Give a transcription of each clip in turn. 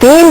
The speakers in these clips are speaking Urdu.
3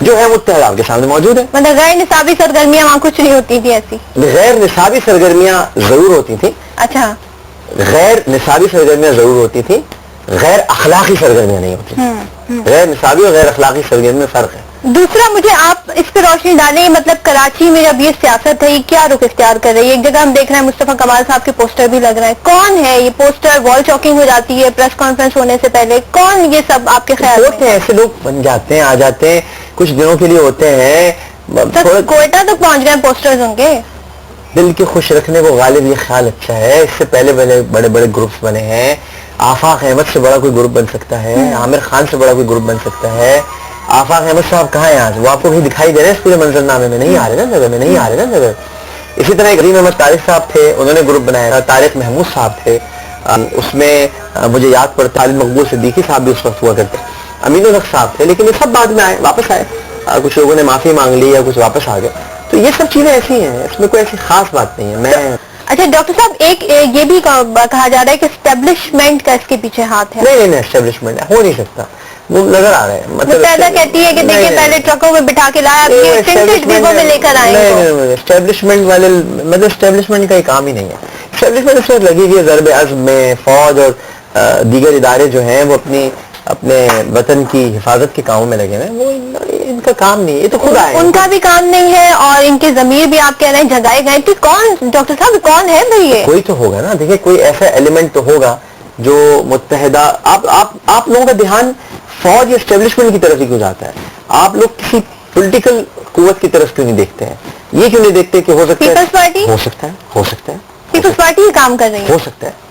جو ہے متحدہ آپ کے سامنے موجود ہے. مطلب غیر نصابی سرگرمیاں وہاں کچھ نہیں ہوتی تھی ایسی؟ غیر نصابی سرگرمیاں ضرور ہوتی تھیں. اچھا. غیر نصابی سرگرمیاں ضرور ہوتی تھیں, غیر اخلاقی سرگرمیاں نہیں ہوتی. غیر نصابی اور غیر اخلاقی سرگرمی میں فرق ہے. دوسرا مجھے آپ اس پہ روشنی ڈالیں, مطلب کراچی میں جب یہ سیاست ہے یہ کیا رخ اختیار کر رہی ہے؟ ایک جگہ ہم دیکھ رہے ہیں مصطفیٰ کمال صاحب کے پوسٹر بھی لگ رہے ہیں. کون ہے یہ پوسٹر؟ وال چاکنگ ہو جاتی ہے پریس کانفرنس ہونے سے پہلے. کون یہ سب آپ کے خیال میں؟ ہوتے ہیں ایسے لوگ, بن جاتے ہیں, آ جاتے ہیں, کچھ دنوں کے لیے ہوتے ہیں. کوئٹہ تک پہنچ گئے پوسٹرز ہوں گے. دل کے خوش رکھنے کو غالب یہ خیال اچھا ہے. اس سے پہلے بڑے بڑے گروپس بنے ہیں. آفاق احمد سے بڑا کوئی گروپ بن سکتا ہے, عامر خان سے بڑا کوئی گروپ بن سکتا ہے. آفاق احمد صاحب کہاں ہیں آج؟ وہ آپ کو کہیں دکھائی دے رہے ہیں اس پورے منظر نامے میں؟ نہیں آ رہے نا نظر میں, نہیں آ رہے نا نظر. اسی طرح کریم احمد طارق صاحب تھے, انہوں نے گروپ بنایا تھا. طارق محمود صاحب تھے, اس میں مجھے یاد پڑتا خالد مقبول صدیقی صاحب بھی اس وقت ہوا کرتے. امین الحق صاحب تھے, لیکن یہ سب بعد میں آئے, واپس آئے. کچھ لوگوں نے معافی مانگ لی یا کچھ واپس آ گئے. تو یہ سب چیزیں ایسی ہیں, اس میں کوئی ایسی خاص بات نہیں ہے. میں اچھا ڈاکٹر صاحب, ایک یہ بھی کہا جا رہا ہے کہ اسٹیبلشمنٹ کا اس کے پیچھے ہاتھ ہے. نہیں, اسٹیبلشمنٹ ہو نہیں سکتا, وہ نظر آ رہا ہے. متحدہ کہتی ہے کہ دیکھیں پہلے ٹرکوں میں بٹھا کے لایا, ڈبوں میں لے کر آئے. نہیں, اسٹیبلشمنٹ والے مطلب اسٹیبلشمنٹ کا یہ کام ہی نہیں ہے. اسٹیبلشمنٹ اس وقت لگی ہوئی ہے ضرب عزم میں. فوج اور دیگر ادارے جو ہیں وہ اپنے وطن کی حفاظت کے کاموں میں لگے ہوئے ہیں. وہ ان کا کام نہیں ہے, یہ تو خود آئے. ان کا بھی کام نہیں ہے اور ان کے ضمیر بھی آپ کہہ رہے ہیں جگائے گئے. کہ کون ڈاکٹر صاحب کون ہے بھائی یہ؟ کوئی تو ہوگا نا. دیکھیں کوئی ایسا ایلیمنٹ تو ہوگا جو متحدہ. آپ لوگوں کا دھیان فوج یا اسٹیبلشمنٹ کی طرف ہی کیوں جاتا ہے؟ آپ لوگ کسی پولیٹیکل قوت کی طرف کیوں نہیں دیکھتے ہیں؟ یہ کیوں نہیں دیکھتے کہ ہو سکتا ہے پیپلز پارٹی, ہو سکتا ہے پیپلز پارٹی یہ کام کر رہی ہے, ہو سکتا ہے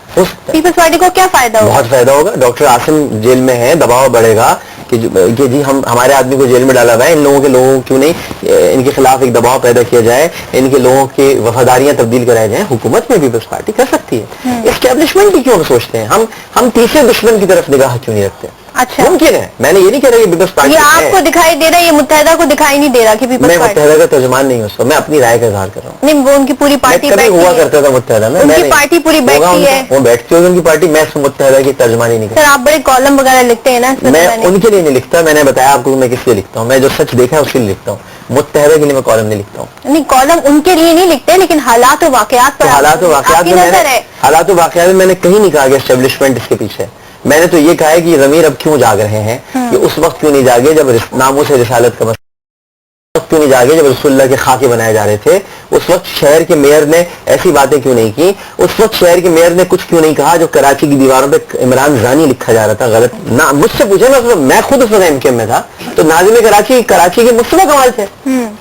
پیپلز پارٹی کو کیا فائدہ ہوگا؟ بہت فائدہ ہوگا. ڈاکٹر عاصم جیل میں ہے, دباؤ بڑھے گا کہ جی ہمارے آدمی کو جیل میں ڈالا ہوا ہے, ان لوگوں کیوں نہیں ان کے خلاف ایک دباؤ پیدا کیا جائے, ان کے لوگوں کی وفاداریاں تبدیل کرائی جائیں. حکومت میں پیپلز پارٹی کر سکتی ہے. اسٹیبلشمنٹ کی کیوں سوچتے ہیں ہم تیسرے دشمن کی طرف نگاہ کیوں نہیں رکھتے؟ اچھا ممکن ہے, میں نے یہ نہیں کہہ رہا کہ پیپلز پارٹی یہ آپ کو دکھائی دے رہا ہے, یہ متحدہ کو دکھائی نہیں دے رہا کہ پیپلز میں پارٹی. متحدہ کا ترجمان نہیں ہوں, اس کو میں اپنی رائے کا اظہار کر رہا ہوں. نہیں, وہ ان کی پوری پارٹی کبھی ہوا کرتا تھا متحدہ میں, ان کی پارٹی پوری بیٹھتی ہے, وہ بیٹھتی ہوگی ان کی پارٹی. میں متحدہ کی ترجمانی نہیں کرتا. سر آپ بڑے کالم وغیرہ لکھتے ہیں نا, میں ان کے لیے نہیں لکھتا. میں نے بتایا آپ کو میں کس لیے لکھتا ہوں. میں جو سچ دیکھا ہے اس کے لیے لکھتا ہوں. متحدہ کے لیے میں کالم نہیں لکھتا ہوں. نہیں, کالم ان کے لیے نہیں لکھتے, لیکن حالات و واقعات پر حالات و واقعات میں میں نے کہیں نہیں کہا کہ اسٹیبلشمنٹ اس کے پیچھے. میں نے تو یہ کہا ہے کہ یہ ضمیر اب کیوں جاگ رہے ہیں, کہ اس وقت کیوں نہیں جاگے جب ناموس رسالت کا کیوں نہیں جاگے جب رسول اللہ کے خاکے بنائے جا رہے تھے. اس وقت شہر کے میئر نے ایسی باتیں کیوں نہیں کی؟ اس وقت شہر کے میئر نے کچھ کیوں نہیں کہا جو کراچی کی دیواروں پہ عمران زانی لکھا جا رہا تھا غلط؟ نہ مجھ سے پوچھے نا, میں خود اس وقت MKM میں تھا, تو ناظم کراچی کے مصطفیٰ کمال تھے,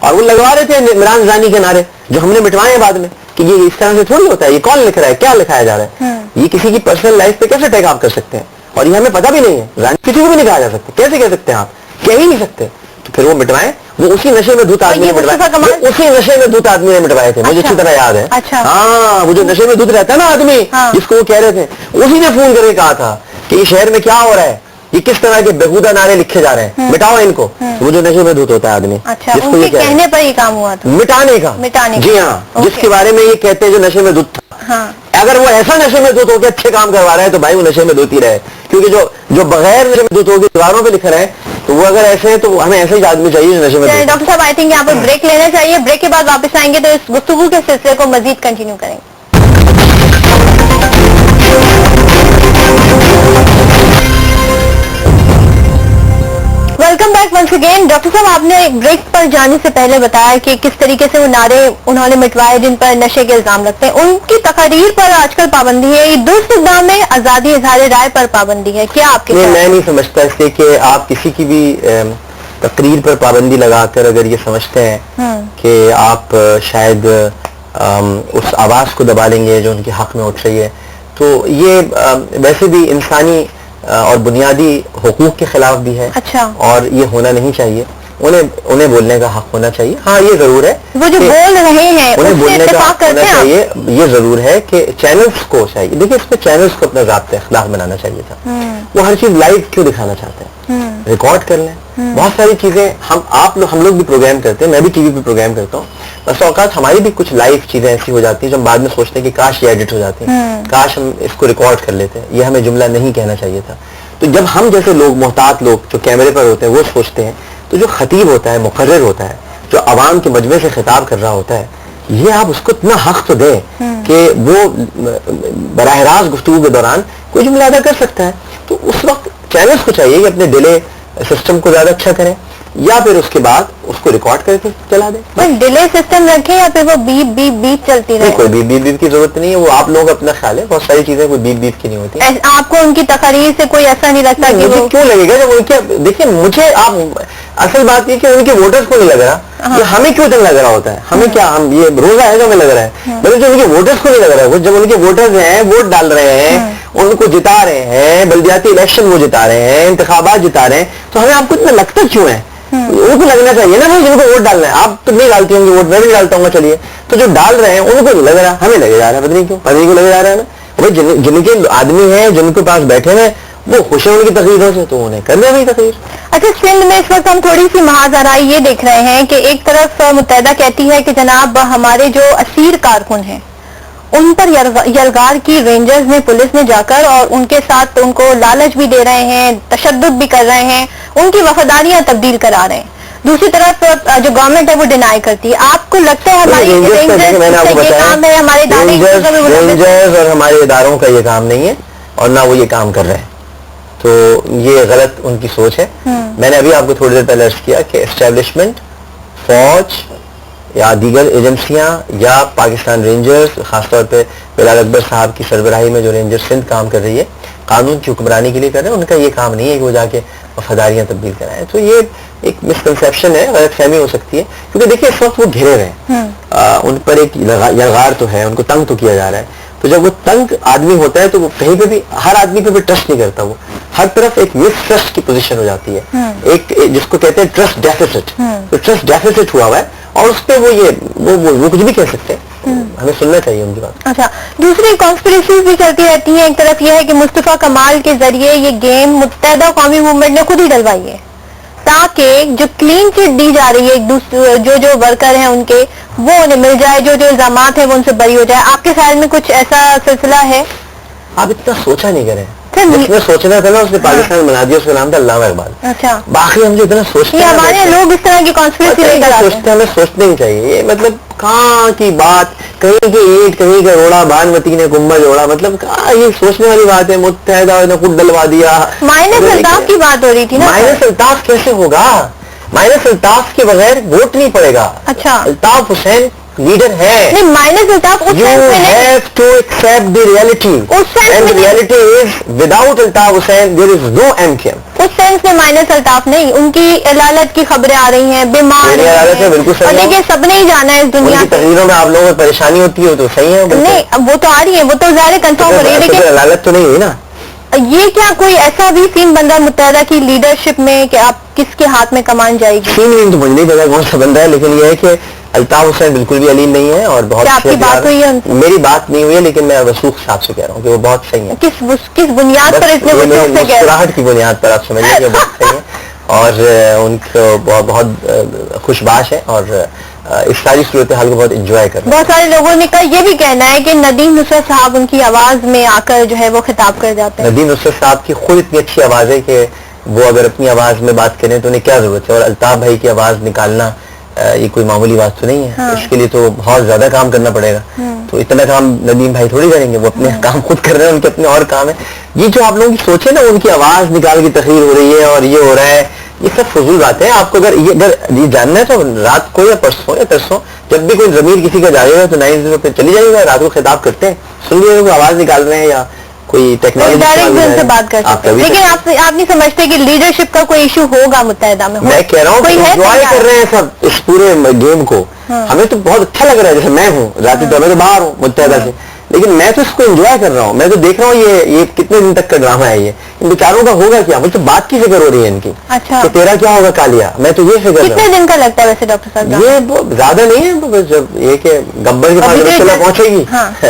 اور وہ لگوا رہے تھے عمران زانی کے نعرے, جو ہم نے مٹوائے ہیں بعد میں کہ یہ اس طرح سے تھوڑی ہوتا ہے. یہ کون لکھ رہا ہے, کیا لکھایا جا رہا ہے؟ یہ کسی کی پرسنل لائف پہ کیسے ٹیک آپ کر سکتے ہیں؟ اور یہ ہمیں پتہ بھی نہیں ہے. کسی کو بھی نہیں کہا جا سکتا. کیسے کہہ سکتے ہیں آپ؟ کہہ ہی نہیں سکتے. تو پھر وہ مٹوائے, وہ اسی نشے میں دھت آدمی نے مٹوائے, اسی نشے میں دھت آدمی نے مٹوائے تھے. مجھے اچھی طرح یاد ہے. ہاں, وہ جو نشے میں دھت رہتا ہے نا آدمی, جس کو وہ کہہ رہے تھے, اسی نے فون کر کے کہا تھا کہ یہ شہر میں کیا ہو رہا ہے, یہ کس طرح کے بےہودہ نعرے لکھے جا رہے ہیں, مٹاؤ ان کو. وہ جو نشے میں دھت ہوتا ہے آدمی, جس کو یہ کہنے پر یہ کام ہوا تھا, مٹانے کا. جی ہاں, جس کے بارے میں یہ کہتے ہیں جو نشے میں دھت تھا. اگر وہ ایسا نشے میں دھت ہو کے اچھے کام کروا رہا ہے تو بھائی وہ نشے میں دھت ہی رہے, کیونکہ جو بغیر نشے میں دھت ہو کے دیواروں پہ لکھ رہے ہیں, تو وہ اگر ایسے ہیں تو ہمیں ایسے ہی آدمی چاہیے جو نشے میں. ڈاکٹر صاحب آئی تھنک یہاں پر بریک لینا چاہیے. بریک کے بعد واپس آئیں گے تو اس گفتگو کے سلسلے کو مزید کنٹینیو کریں گے. Welcome back once again. Doctor صاحب آپ نے بریک پر جانے سے پہلے بتایا کہ کس طریقے سے وہ نعرے انہوں نے مٹوائے جن پر نشے کے الزام لگتے ہیں. ان کی تقاریر پر آج کل پابندی ہے, یہ درست اقدام ہے, آزادی اظہار رائے پر پابندی ہے, کیا آپ کے؟ میں نہیں سمجھتا اس لیے کہ آپ کسی کی بھی تقریر پر پابندی لگا کر اگر یہ سمجھتے ہیں کہ آپ شاید اس آواز کو دبا لیں گے جو ان کے حق میں اٹھ رہی ہے, تو یہ ویسے بھی انسانی اور بنیادی حقوق کے خلاف بھی ہے. اچھا. اور یہ ہونا نہیں چاہیے. انہیں بولنے کا حق ہونا چاہیے. ہاں یہ ضرور ہے وہ جو بول رہے ہیں انہیں بولنے کا حق ہونا چاہیے. یہ ضرور ہے کہ چینلز کو چاہیے, دیکھیے اس پہ چینلز کو اپنا ضابطۂ اخلاق بنانا چاہیے تھا. وہ ہر چیز لائیو کیوں دکھانا چاہتے ہیں؟ ریکارڈ کر لیں. بہت ساری چیزیں ہم لوگ بھی پروگرام کرتے ہیں, میں بھی ٹی وی پہ پروگرام کرتا ہوں. بس اوقات ہماری بھی کچھ لائیو چیزیں ایسی ہو جاتی ہیں جو ہم بعد میں سوچتے ہیں کہ کاش یہ ایڈٹ ہو جاتی ہیں, کاش ہم اس کو ریکارڈ کر لیتے ہیں, یہ ہمیں جملہ نہیں کہنا چاہیے تھا. تو جب ہم جیسے لوگ, محتاط لوگ جو کیمرے پر ہوتے ہیں وہ سوچتے ہیں, تو تو جو خطیب ہوتا ہے, مقرر ہوتا ہے, جو عوام کے مجمع سے خطاب کر رہا ہوتا ہے, یہ آپ اس کو اتنا حق تو دیں کہ وہ براہ راست گفتگو کے دوران کوئی جملہ ادا کر سکتا ہے. تو اس وقت چینلز کو چاہیے کہ اپنے ڈیلے سسٹم کو زیادہ اچھا کریں, یا پھر اس کے بعد اس کو ریکارڈ کر کے چلا دیں. بس ڈیلے سسٹم رکھیں یا پھر وہ بیپ بیپ بیپ چلتی رہے؟ کوئی بیپ بیپ کی ضرورت نہیں ہے, وہ آپ لوگوں کا اپنا خیال ہے, بہت ساری چیزیں کوئی بیپ بیپ کی نہیں ہوتی. آپ کو ان کی تقاریر سے کوئی ایسا نہیں لگتا کہ مجھے وہ کیوں لگے گا جب ان کے, دیکھیں مجھے آپ اصل بات یہ کہ ان کے ووٹرز کو نہیں لگ رہا, یہ ہمیں کیوں تک لگ رہا ہوتا ہے, ہمیں کیا, ہم یہ روزہ ہے جو ہمیں لگ رہا ہے, مگر جو ان کے ووٹرز کو نہیں لگ رہا ہے, جب ان کے ووٹرز ہیں ووٹ ڈال رہے ہیں, ان کو جتا رہے ہیں, بلدیاتی الیکشن وہ جتا رہے ہیں, انتخابات جتا رہے ہیں, تو ہمیں آپ کو اتنا لگتا کیوں ہے؟ ان کو لگنا چاہیے نا جن کو ووٹ ڈالنا ہے. آپ تو نہیں ڈالتی ہوں گے ووٹ, میں بھی ڈالتا ہوں گا, چلیے, تو جو ڈال رہے ہیں ان کو نہیں لگ رہا, ہمیں لگے جا رہا ہے, پتہ نہیں کیوں, پتہ نہیں کیوں لگے جا رہا ہے ہمیں. جن کے آدمی ہیں جن کے پاس بیٹھے ہیں وہ خوش ہیں ان کی تقریروں سے, تو انہیں کرنا بھی تقریر. اچھا, سندھ میں اس وقت ہم تھوڑی سی محاذرائی یہ دیکھ رہے ہیں کہ ایک طرف متحدہ کہتی ہے کہ جناب ہمارے جو اسیر کارکن ہیں ان پر یلغار کی رینجرز نے, پولیس نے جا کر, اور ان کے ساتھ ان کو لالچ بھی دے رہے ہیں, تشدد بھی کر رہے ہیں, ان کی وفاداریاں تبدیل کرا رہے ہیں. دوسری طرف جو گورنمنٹ ہے وہ ڈینائی کرتی ہے. آپ کو لگتا ہے ہماری یہ کام ہے, ہمارے رینجرز اور ہمارے اداروں کا یہ کام نہیں ہے اور نہ وہ یہ کام کر رہے ہیں, تو یہ غلط ان کی سوچ ہے. میں نے ابھی آپ کو تھوڑی دیر پہلے عرض کیا کہ اسٹیبلشمنٹ, فوج یا دیگر ایجنسیاں یا پاکستان رینجرز, خاص طور پہ بلال اکبر صاحب کی سربراہی میں جو رینجر سندھ کام کر رہی ہے, قانون کی حکمرانی کے لیے کر رہے ہیں, ان کا یہ کام نہیں ہے کہ وہ جا کے وفاداریاں تبدیل کرائیں. تو یہ ایک مسکنسیپشن ہے, غلط فہمی ہو سکتی ہے, کیونکہ دیکھیے اس وقت وہ گھرے رہے ہیں, ان پر ایک یلغار تو ہے, ان کو تنگ تو کیا جا رہا ہے. تو جب وہ تنگ آدمی ہوتا ہے تو وہ کہیں پہ بھی, ہر آدمی پہ بھی ٹرسٹ نہیں کرتا, وہ ہر طرف ایک مس ٹرسٹ کی پوزیشن ہو جاتی ہے, ایک جس کو کہتے ہیں ٹرسٹ ڈیفیسٹ. تو ٹرسٹ ڈیفیسٹ ہوا ہوا ہے اور اس پہ وہ کچھ بھی کہہ سکتے ہیں, ہمیں سننا چاہیے ان کی بات. اچھا, دوسری کانسپریسیز بھی چلتی رہتی ہیں. ایک طرف یہ ہے کہ مصطفیٰ کمال کے ذریعے یہ گیم متحدہ قومی موومنٹ نے خود ہی ڈلوائی ہے تاکہ جو کلین چٹ دی جا رہی ہے ایک دوسرے جو ورکر ہیں ان کے, وہ انہیں مل جائے, جو الزامات ہیں وہ ان سے بری ہو جائے. آپ کے خیال میں کچھ ایسا سلسلہ ہے؟ آپ اتنا سوچا نہیں کریں, جس نے سوچنا تھا نا اس نے پاکستان بنا دیا, اس کا نام تھا علامہ اقبال. اچھا, باقی ہم جو اتنا سوچتے ہیں, ہمارے لوگ اس طرح کی کانسپریسی سوچتے ہیں, ہمیں سوچنا ہی چاہیے. یہ مطلب کہاں کی بات, کہیں کی اینٹ کہیں کا روڑا, بانوتی نے گنبد جوڑا, مطلب کہاں یہ سوچنے والی بات ہے. متحدہ نے خود ڈلوا دیا. مائنس الطاف کی بات ہو رہی تھی نا. مائنس الطاف کیسے ہوگا؟ مائنس الطاف کے بغیر ووٹ نہیں پڑے گا. اچھا, الطاف حسین لیڈر ہے. نہیں, مائنس الطاف اس You سینس میں نہیں, have to accept the reality. اس سینس And میں the نہیں, reality is without Altaf Hussain there is no MKM. اس سینس میں مائنس الطاف نہیں. ان کی علالت کی خبریں آ رہی ہیں, بیمار میری عدالت ہے, بالکل اور صحیح ہے. دیکھیے سب نے ہی جانا ہے اس ان دنیا کی سے. تقریروں میں آپ لوگوں کو پریشانی ہوتی ہے تو صحیح ہے. نہیں, وہ تو آ رہی ہے, وہ تو ظاہر کنفرم ہو رہی ہے, لیکن عدالت تو نہیں ہوئی نا. یہ کیا کوئی ایسا بھی سین بندہ متحدہ کی لیڈرشپ میں کہ آپ کس کے ہاتھ میں کمان جائے گی؟ سین تو مجھے نہیں پتا کون سا بندہ ہے, لیکن یہ ہے کہ الطاف حسین بالکل بھی علیم نہیں ہے اور بہت آپ کی بات ہوئی ہے ان سے؟ میری بات نہیں ہوئی ہے, لیکن میں وثوق صاحب سے کہہ رہا ہوں کہ وہ بہت صحیح ہے. کس بنیاد پر اس نے وثوق سے کہہ رہا ہے؟ مسکراہٹ کی بنیاد پر آپ سمجھ لیجیے بہت صحیح ہے اور ان کو بہت خوش باش ہے اور اس ساری صورتحال کو بہت انجوائے کر رہے ہیں. بہت سارے لوگوں نے یہ بھی کہنا ہے کہ ندیم نصرت صاحب ان کی آواز میں آ کر جو ہے وہ خطاب کر جاتے ہیں. ندیم نصرت صاحب کی خود اتنی اچھی آواز ہے کہ وہ اگر اپنی آواز میں بات کریں تو انہیں کیا ضرورت ہے, اور الطاف بھائی کی آواز نکالنا یہ کوئی معمولی بات تو نہیں ہے. اس کے لیے تو بہت زیادہ کام کرنا پڑے گا. تو اتنا کام ندیم بھائی تھوڑی کریں گے, وہ اپنے کام خود کر رہے ہیں, ان کے اپنے اور کام ہے. یہ جو آپ لوگوں کی سوچے نا ان کی آواز نکال کی تقریر ہو رہی ہے اور یہ ہو رہا ہے, یہ سب فضول بات ہے. آپ کو اگر یہ جاننا ہے تو رات کو یا پرسوں یا ترسوں جب بھی کوئی ضمیر کسی کا جائے گا تو 9 پہ چلی جائے گا, رات کو خطاب کرتے ہیں, سن لیے کوئی آواز نکال رہے ہیں یا کوئی ٹیکنالوجی سے بات کر سکتے ہیں. لیکن آپ نہیں سمجھتے کہ لیڈرشپ کا کوئی ایشو ہوگا متحدہ میں؟ میں کہہ رہا ہوں کہ انجوائے کر رہے ہیں سب اس پورے گیم کو. ہمیں تو بہت اچھا لگ رہا ہے, جیسے میں ہوں ذاتی طور پر باہر ہوں متحدہ سے, لیکن میں تو اس کو انجوائے کر رہا ہوں. میں تو دیکھ رہا ہوں یہ کتنے دن تک کا ڈرامہ ہے, یہ ان بیچاروں کا ہوگا کیا. مجھے تو بات کی فکر ہو رہی ہے ان کی. اچھا, کہ تیرا کیا ہوگا کالیا, میں تو یہ فکر کتنے دن کا لگتا ہے ویسے ڈاکٹر صاحب؟ یہ زیادہ نہیں ہے, جب یہ کہ گبر کے پاس رسولہ پہنچے گی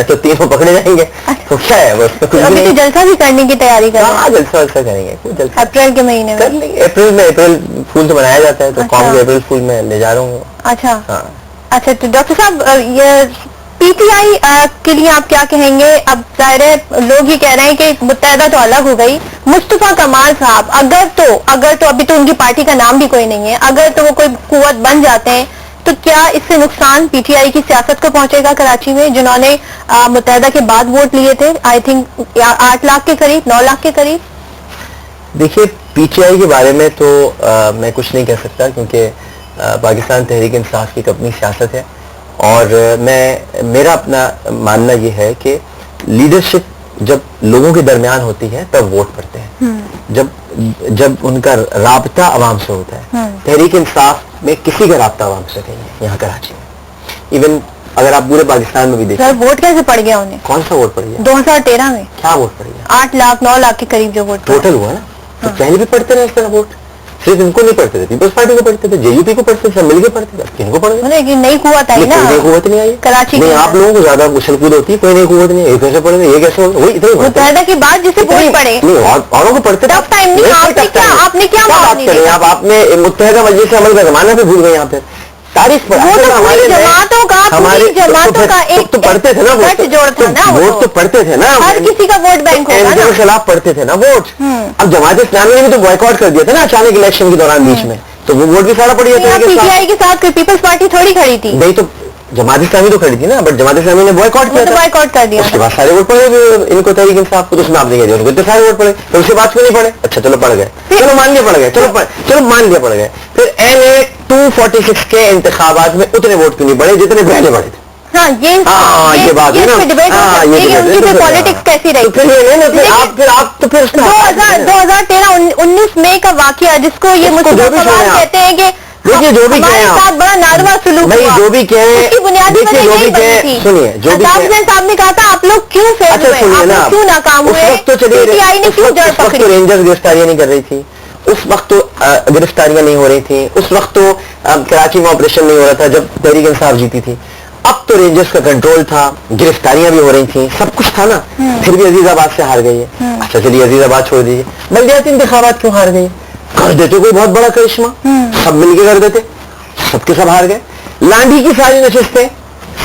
تو تینوں پکڑے جائیں گے, تو کیا ہے بس. ابھی تو جلسہ بھی کرنے کی تیاری کر رہے ہیں. جلسہ ویسا کریں گے, اپریل کے مہینے میں کر لیں گے. اپریل فول تو منایا جاتا ہے, تو قوم کے اپریل فول میں لے جا رہا ہوں. اچھا اچھا. تو ڈاکٹر صاحب یہ PTI کے لیے آپ کیا کہیں گے؟ اب ظاہر ہے لوگ یہ کہہ رہے ہیں کہ متحدہ تو الگ ہو گئی، مصطفیٰ کمال صاحب اگر تو ابھی تو ان کی پارٹی کا نام بھی کوئی نہیں ہے، اگر تو وہ کوئی قوت بن جاتے ہیں تو کیا اس سے نقصان PTI کی سیاست کو پہنچے گا کراچی میں، جنہوں نے متحدہ کے بعد ووٹ لیے تھے آئی تھنک 8 لاکھ کے قریب، 9 لاکھ کے قریب؟ دیکھیے PTI کے بارے میں تو میں کچھ نہیں کہہ سکتا، کیونکہ پاکستان تحریک انصاف کی ایک اپنی سیاست ہے، اور میرا اپنا ماننا یہ ہے کہ لیڈرشپ جب لوگوں کے درمیان ہوتی ہے تب ووٹ پڑتے ہیں، جب ان کا رابطہ عوام سے ہوتا ہے۔ تحریک انصاف میں کسی کا رابطہ عوام سے نہیں ہے یہاں کراچی میں، ایون اگر آپ پورے پاکستان میں بھی دیکھیں۔ سر ووٹ کیسے پڑ گیا انہیں؟ کون سا ووٹ پڑ گیا؟ 2013 میں کیا ووٹ پڑ گیا؟ 8 لاکھ 9 لاکھ کے قریب جو ووٹ ٹوٹل ہوا نا، تو پہلے بھی پڑھتے رہے اس طرح ووٹ، صرف ان کو نہیں پڑھتے تھے، پیپلز پارٹی کو پڑھتے تھے، JUP کو پڑھتے تھے، سب مل کے پڑھتے تھے، کن کو پڑھ گئے؟ انہیں نئی قوت آئی نا، کوئی قوت نہیں آئی کراچی نہیں، کے آپ لوگوں کو زیادہ اچھل کود ہوتی ہے، کوئی نئی قوت نہیں، یہ کیسے پڑھے گا، یہ کیسے ہوگا، وہی اتنا ہی پڑھتے ہیں۔ متحدہ کے بعد جسے ووٹ پڑے نہیں، اوروں کو پڑھتے ٹف ٹائم نہیں، آپ نے کیا بات کریں آپ نے متحدہ مجلس عمل کا زمانہ پہ بھول گئے یہاں پہ تاریخ پر جماعتوں کا ایک تو پڑھتے تھے نا ووٹ، تو پڑھتے تھے نا، ہر کسی کا ووٹ بینک ہوگا کے خلاف پڑھتے تھے نا ووٹ۔ اب جماعت اسلامی نے بھی تو بوائیکاٹ کر دیا تھا نا اچانک الیکشن کے دوران بیچ میں، تو وہ ووٹ بھی سارا پڑ گیا تھا۔ PTI کے ساتھ کوئی پیپلز پارٹی تھوڑی کھڑی تھی، نہیں تو جماعت اسلامی تو کھڑی تھی نا، بٹ جماعت اسلامی نے بوائیکاٹ کیا، بوائیکاٹ کر دیا، اس کے بعد سارے ووٹ پڑے ان کو تحریک انصاف کو، تو اس میں آپ نے کہا اتنے سارے ووٹ پڑے، پھر اس کے بعد کیوں نہیں پڑے؟ اچھا چلو پڑ گئے، چلو مان لیا پڑ گئے، چلو مان لیا پڑ گئے، پھر NA 246 کے انتخابات میں اتنے ووٹ کیوں نہیں پڑے جتنے پہلے پڑے تھے؟ یہ بات ہے نا، پالیٹکس کیسی رہی؟ 2013-19 مئی کا واقعہ جس کو یہ مصطفیٰ کمال کہتے ہیں کہ دیکھیے جو بھی ہمارے ساتھ بڑا ناروا سلوک ہوا، جو بھی اس کی بنیادی وجہ یہی بنی تھی۔ سنیے جو بھی صاحب نے کہا تھا آپ لوگ کیوں فیل ہوئے، آپ لوگ کیوں ناکام ہوئے، PTI نے کیوں جڑ پکڑی؟ رینجرز گرفتاریاں نہیں کر رہی تھی اس وقت، تو گرفتاریاں نہیں ہو رہی تھیں اس وقت، تو کراچی میں آپریشن نہیں ہو رہا تھا جب تحریک انصاف جیتی تھی، اب تو رینجرز کا کنٹرول تھا، گرفتاریاں بھی ہو رہی تھیں، سب کچھ تھا نا، پھر بھی عزیز آباد سے ہار گئی ہے۔ اچھا چلیے عزیز آباد چھوڑ دیجیے، بلدیاتی انتخابات کیوں ہار گئی؟ کر دیتے کوئی بہت بڑا کرشمہ، سب مل کے کر دیتے، سب کے سب ہار گئے۔ لانڈھی کی ساری نشستیں،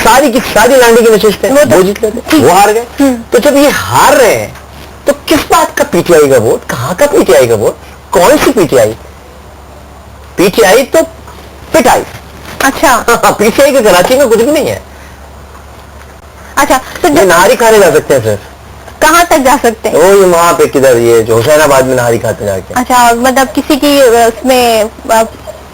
ساری کی ساری لانڈھی کی نشستیں وہ جیت لیتے، وہ ہار گئے۔ تو جب یہ ہار رہے ہیں تو کس بات کا PTI کا ووٹ، کہاں کا PTI کا ووٹ، کون سی PTI تو پٹائی۔ اچھا PTI کے کراچی میں کچھ بھی نہیں ہے۔ اچھا تو نہاری کھانے جا سکتے ہیں صرف، کہاں تک جا سکتے ہیں؟ وہ وہاں پہ کدھر، یہ جو حسین آباد میں نہاری کھاتے جا کے۔ اچھا مطلب کسی کی اس میں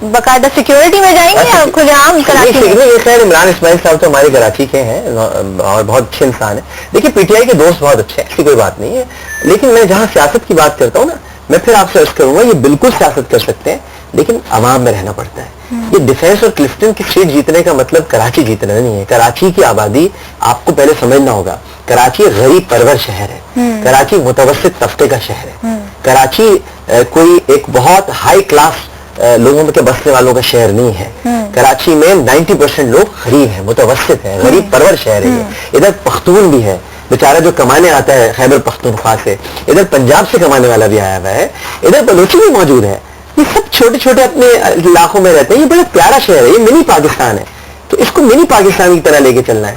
باقاعدہ سیکیورٹی میں جائیں گے یا کھلے عام کراچی میں؟ یہ خیر عمران اسماعیل صاحب تو ہمارے کراچی کے ہیں اور بہت اچھے انسان ہیں۔ دیکھیے PTI کے دوست بہت اچھے ہیں، ایسی کوئی بات نہیں ہے، لیکن میں جہاں سیاست کی بات کرتا ہوں نا، میں پھر آپ سے عرض کروں گا یہ بالکل سیاست کر سکتے ہیں لیکن عوام میں رہنا پڑتا ہے۔ یہ ڈیفینس اور کلفٹن کی سیٹ جیتنے کا مطلب کراچی جیتنا نہیں ہے۔ کراچی کی آبادی آپ کو پہلے سمجھنا ہوگا، کراچی غریب پرور شہر ہے، کراچی متوسط طبقے کا شہر ہے، کراچی کوئی ایک بہت ہائی کلاس لوگوں کے بسنے والوں کا شہر نہیں ہے۔ کراچی میں 90% لوگ غریب ہیں، متوسط ہیں، غریب پرور شہر ہے۔ ادھر پختون بھی ہے بیچارہ جو کمانے آتا ہے خیبر پختونخوا سے، ادھر پنجاب سے کمانے والا بھی آیا ہوا ہے، ادھر بلوچی بھی موجود ہے۔ یہ سب چھوٹے چھوٹے اپنے علاقوں میں رہتے ہیں، یہ بڑا پیارا شہر ہے، یہ منی پاکستان ہے، تو اس کو منی پاکستان کی طرح لے کے چلنا ہے۔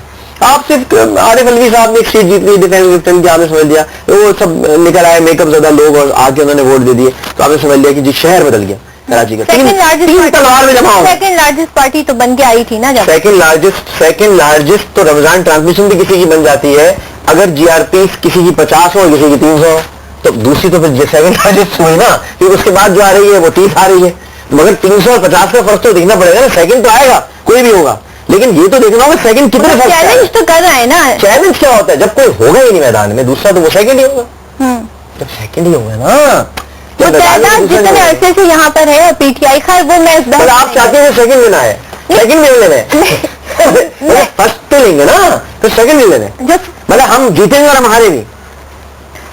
آپ صرف عارف الوی صاحب نے ایک سیٹ جیت لی ڈیفینس کیپٹن کی، آپ نے سمجھ لیا وہ سب نکل آئے میک اپ زدہ لوگ اور آ کے انہوں نے ووٹ دے دیے، تو آپ نے سمجھ لیا کہ جی شہر بدل گیا کراچی کا۔ سیکنڈ لارجسٹ پارٹی تو بن کے آئی تھی نا، جب سیکنڈ لارجسٹ تو رمضان ٹرانسمیشن بھی کسی کی بن جاتی ہے، اگر GRP کسی کی 50 ہو کسی کی 300 تو دوسری تو پھر سیکنڈ لارجسٹ ہوئی نا، کیونکہ اس کے بعد جو آ رہی ہے وہ 30 آ رہی ہے، مگر 300 اور 50 کا فرق تو دیکھنا پڑے گا نا، سیکنڈ تو آئے گا کوئی بھی ہوگا، لیکن یہ تو دیکھنا ہوگا سیکنڈ کتنے فرق ہے۔ چیلنج تو کر رہا ہے نا، چیلنج کیا ہوتا ہے جب کوئی ہوگا ہی نہیں میدان میں، دوسرا تو وہ سیکنڈ ہی ہوگا، جب سیکنڈ ہی ہوگا نا۔ جتنے عرصے سے یہاں پر ہے PTI، خیر وہ میں آپ چاہتے ہیں سیکنڈ لینا ہے، سیکنڈ نہیں لینا، فرسٹ تو لیں گے نا، پھر سیکنڈ نہیں لینا، مطلب ہم جیتیں گے اور ہم ہارے بھی۔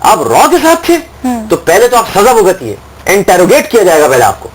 آپ را کے ساتھ تھے تو پہلے تو آپ سزا بھگتیے, انٹیروگیٹ کیا جائے گا پہلے آپ کو.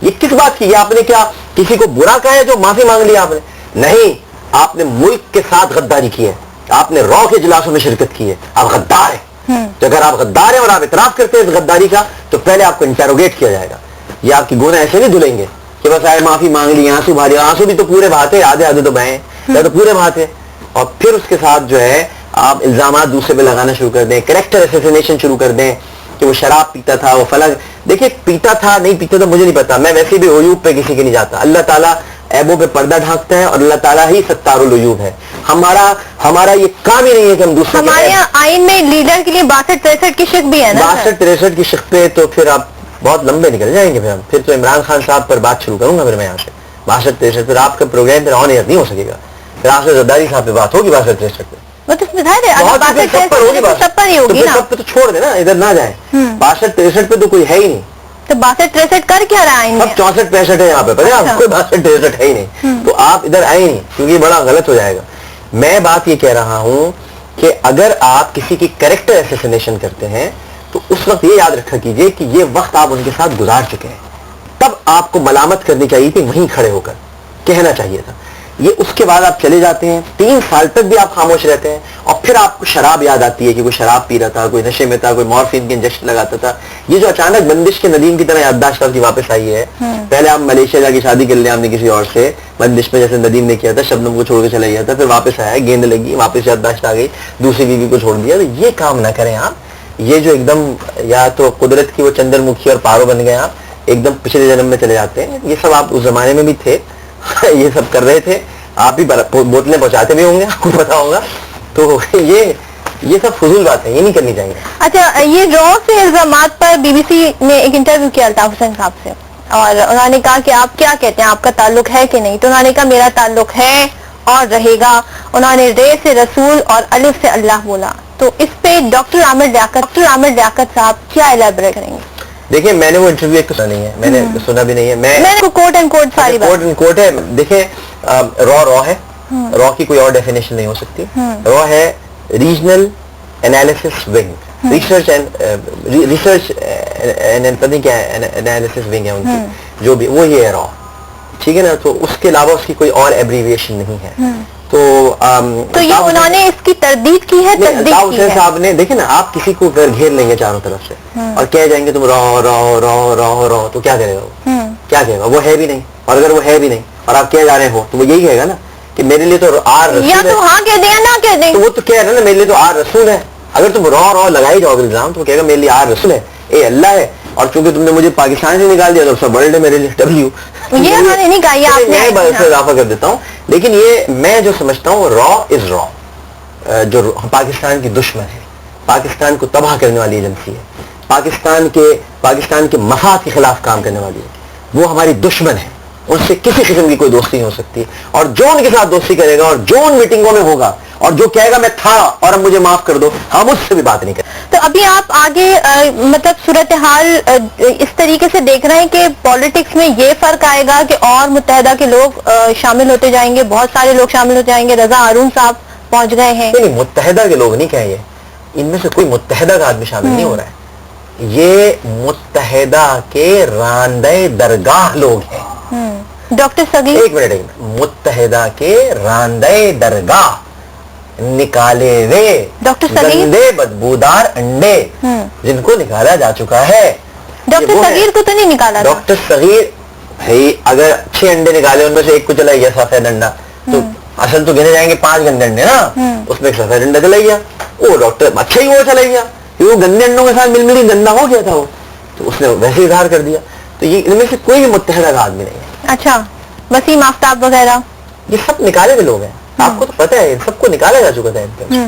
یہ کس بات کی, آپ نے کیا کسی کو برا کہا ہے جو معافی مانگ لی آپ نے؟ نہیں, آپ نے ملک کے ساتھ غداری کی ہے, آپ نے را کے اجلاسوں میں شرکت کی ہے, آپ غدار ہیں. تو اگر آپ غدار ہیں اور آپ اعتراف کرتے ہیں اس غداری کا تو پہلے آپ کو انٹیروگیٹ کیا جائے گا. یہ آپ کی گناہ ایسے نہیں دھلیں گے کہ بس آئے معافی مانگ لی, آنسو بھا لیا. آنسو بھی تو پورے بہاتے, آدھے آدھے تو بہیں, یا تو پورے بہاتے. اور پھر اس کے ساتھ جو ہے آپ الزامات دوسرے پہ لگانا شروع کر دیں, کریکٹر اسیسینیشن شروع کر دیں کہ وہ شراب پیتا تھا, وہ فلاں. دیکھیے پیتا تھا نہیں پیتا تھا مجھے نہیں پتا, میں ویسے بھی عیوب پہ کسی کے نہیں جاتا. اللہ تعالیٰ عیبوں پہ پردہ ڈھانکتا ہے اور اللہ تعالیٰ ہی ستار العیوب ہے. ہمارا یہ کام ہی نہیں ہے کہ ہم دوسرے ہمارے آئین میں لیڈر کے لیے 62-63 کی شک بھی ہے نا. 62-63 کی شک پہ تو پھر آپ بہت لمبے نکل جائیں گے. پھر تو عمران خان صاحب پر بات شروع کروں گا پھر میں یہاں سے. 62-63 پھر آپ کا پروگرام پھر آن ایئر نہیں ہو سکے گا. پھر آپ سے زرداری صاحب پہ بات ہوگی 62-63 پہ. وہ تو ظاہر ہے سب پر ہی ہوگی نا. سب پہ تو چھوڑ دیں نا, ادھر نہ جائیں. 62-63 پہ تو کوئی ہے ہی نہیں. تو 62-63 کر کیا رہا ہے؟ اب 64-65 ہے یہاں پہ, پتہ ہے آپ کو 62-63 ہے ہی نہیں. تو آپ ادھر آئے نہیں کیونکہ یہ بڑا غلط ہو جائے گا. میں بات یہ کہہ رہا ہوں کہ اگر آپ کسی کی کریکٹر اسیسینیشن کرتے ہیں تو اس وقت یہ یاد رکھا کیجئے کہ یہ وقت آپ ان کے ساتھ گزار چکے ہیں. تب آپ کو ملامت کرنی چاہیے تھی, وہیں کھڑے ہو کر کہنا چاہیے تھا. یہ اس کے بعد آپ چلے جاتے ہیں, 3 سال تک بھی آپ خاموش رہتے ہیں, اور پھر آپ کو شراب یاد آتی ہے کہ کوئی شراب پی رہا تھا, کوئی نشے میں تھا, کوئی مورفین کے انجیکشن لگاتا تھا. یہ جو اچانک بندش کے ندیم کی طرح یادداشت آپ کی واپس آئی ہے. پہلے آپ ملیشیا جا کے شادی کر لیں آپ نے کسی اور سے, بندش میں جیسے ندیم نے کیا تھا, شبنم کو چھوڑ کے چلا گیا تھا, پھر واپس آیا, گیند لگی, واپس یادداشت آ گئی, دوسری بیوی کو چھوڑ دیا. تو یہ کام نہ کریں آپ. یہ جو ایک دم یا تو قدرت کی وہ چندر مکھی اور پارو بن گئے, آپ ایک دم پچھلے جنم میں چلے جاتے ہیں. یہ سب آپ اس زمانے میں بھی تھے, یہ سب کر رہے تھے, آپ ہی بوتلیں پہنچاتے بھی ہوں گے, آپ کو پتا ہوگا. تو یہ سب فضول بات ہے, یہ نہیں کرنی چاہیے. اچھا, یہ را سے الزامات پر بی بی سی نے ایک انٹرویو کیا الطاف حسین صاحب سے, اور انہوں نے کہا کہ آپ کیا کہتے ہیں, آپ کا تعلق ہے کہ نہیں؟ تو انہوں نے کہا میرا تعلق ہے اور رہے گا. انہوں نے رے سے رسول اور الف سے اللہ بولا. تو اس پہ ڈاکٹر عامر لیاقت صاحب کیا ایلیبریٹ کریں گے؟ دیکھیں میں نے وہ انٹرویو ایک سنا نہیں ہے, میں نے سنا بھی نہیں ہے. میں کوٹ اینڈ کوٹ ساری بات کوٹ اینڈ کوٹ ہے. دیکھیں را ہے, را کی کوئی اور ڈیفینیشن نہیں ہو سکتی. را ہے regional analysis wing, research and پتہ نہیں کیا انالیسس ونگ ہے ان کی, جو بھی وہ یہ ہے را, ٹھیک ہے نا. تو اس کے علاوہ اس کی کوئی اور ایبریویشن نہیں ہے. تو یہ انہوں نے اس کی تردید کی ہے. حسین صاحب نے, دیکھیں نا, آپ کسی کو گھیر لیں گے چاروں طرف سے اور کہہ جائیں گے تم رو, تو کیا کرے گا وہ؟ کیا کہے گا؟ وہ ہے بھی نہیں. اور اگر وہ ہے بھی نہیں اور آپ کہہ جا رہے ہو تو وہ یہی کہے گا نا کہ میرے لیے تو آر رسول ہے. تو ہاں کہہ دیں نہ کہہ دیں, تو وہ تو کہہ رہے ہیں نا میرے لیے تو آر رسول ہے. اگر تم رو لگائی جاؤ گے الزام تو وہ کہے گا میرے لیے آر رسول ہے, اے اللہ ہے. اور چونکہ تم نے مجھے پاکستان سے نکال دیا تو سب ورلڈ ہے میرے لیے, ڈبلیو. یہ انہوں نے نہیں کہا, یہ آپ نے اضافہ کر دیتا ہوں. لیکن یہ میں جو سمجھتا ہوں را از را, جو پاکستان کی دشمن ہے, پاکستان کو تباہ کرنے والی ایجنسی ہے, پاکستان کے مفاد کے خلاف کام کرنے والی ہے, وہ ہماری دشمن ہے. ان سے کسی قسم کی کوئی دوستی نہیں ہو سکتی. اور جو ان کے ساتھ دوستی کرے گا اور جو ان میٹنگوں میں ہوگا اور جو کہے گا میں تھا اور اب مجھے معاف کر دو, ہم اس سے بھی بات نہیں کریں. تو ابھی آپ آگے مطلب صورتحال اس طریقے سے دیکھ رہے ہیں کہ پالیٹکس میں یہ فرق آئے گا کہ اور متحدہ کے لوگ شامل ہوتے جائیں گے, بہت سارے لوگ شامل ہوتے جائیں گے. رضا ہارون صاحب پہنچ گئے ہیں. نہیں, متحدہ کے لوگ نہیں کہیں, ان میں سے کوئی متحدہ کا آدمی شامل نہیں ہو رہا ہے. یہ متحدہ کے راندہ درگاہ لوگ ہیں. ڈاکٹر صغیر, ایک منٹ, متحدہ کے راندہ درگاہ نکالے ہوئے ڈاکٹر صغیر گندے بدبودار انڈے جن کو نکالا جا چکا ہے. ڈاکٹر صغیر کو تو نہیں نکالا. ڈاکٹر صغیر بھائی اگر 6 انڈے نکالے ان میں سے ایک کو چلا گیا سفید انڈا, تو اصل تو گنے جائیں گے 5 گندے انڈے نا, اس میں ایک سفید انڈا چلا گیا. وہ ڈاکٹر اچھا ہی وہ چلا گیا, وہ گندے انڈوں کے ساتھ مل مل گندا ہو گیا تھا وہ, تو اس نے ویسے اظہار کر دیا. تو یہ ان میں سے کوئی بھی متحدہ کا آدمی نہیں ہے. اچھا, وسیم آفتاب وغیرہ یہ سب نکالے ہوئے لوگ ہیں, آپ کو تو پتہ ہے سب کو نکالا جا چکا تھا.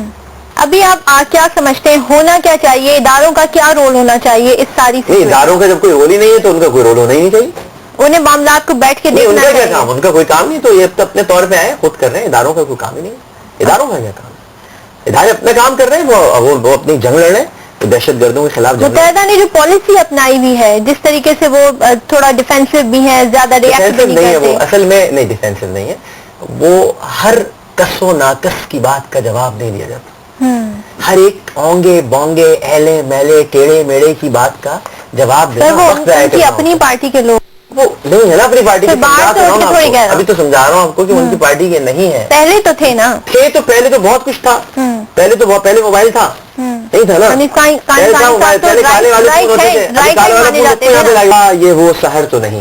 ابھی آپ کیا سمجھتے ہیں ہونا کیا چاہیے, اداروں کا کیا رول ہونا چاہیے اس ساری نہیں, اداروں کا جب کوئی رول ہی نہیں ہے تو ان کا کوئی رول ہونا ہی نہیں چاہیے. انہیں معاملات کو بیٹھ کے نہیں, ان دیکھنا کا کیا کام, ان کا کوئی کام نہیں. تو یہ اپنے طور پہ آئے خود کر رہے ہیں, اداروں کا کوئی کام ہی نہیں. اداروں کا کیا کام ہے؟ ادارے اپنا کام کر رہے ہیں, وہ اپنی جنگ لڑ رہے ہیں, دہشت گردوں کے خلاف جنگ. متحدہ نے جو پالیسی اپنائی ہوئی ہے جس طریقے سے وہ تھوڑا ڈیفینسو بھی ہے, زیادہ ریئیکٹ بھی نہیں ہے, نہیں وہ اصل میں نہیں ڈیفینسو نہیں ہے, وہ ہر کس و ناقص کی بات کا جواب نہیں دیا جاتا. ہر ایک اونگے بونگے اہلے میلے ٹیڑے میڑے کی بات کا جواب سر دینا وہ وقت ضائع ان کی کرنا اپنی ہوتا ہے. پارٹی کے لوگ وہ نہیں ہے نا اپنی پارٹی سر کی. باہر سے اٹھ کے تھوڑی کہہ رہا ہوں. ابھی تو سمجھا رہا ہوں آپ کو کہ ان کی پارٹی کے نہیں ہے. پہلے تو تھے نا. تھے تو پہلے تو بہت کچھ تھا. پہلے موبائل تھا نہیں تھا نا. پہلے تھا موبائل. پہلے کالے والے فون ہوتے تھے. ابھی کالے والے فون اس کو یہاں پہ لگا. یہ وہ سحر تو نہیں.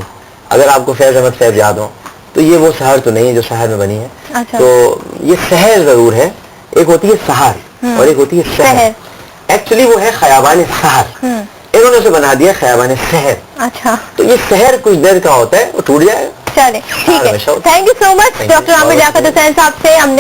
اگر آپ کو فیض احمد صاحب یاد ہو تو یہ وہ سحر تو نہیں ہے جو شہر میں بنی ہے. تو یہ سحر ضرور ہے. ایک ہوتی ہے سحر اور ایک ہوتی ہے شہر. ایکچولی وہ ہے خیابان سحر. انہوں نے اسے بنا دیا خیابان شہر. اچھا تو یہ شہر کچھ دیر کا ہوتا ہے وہ ٹوٹ جائے. چلے ٹھیک ہے. Thank you so much doctor Aamir Liaquat Hussain صاحب سے ہم نے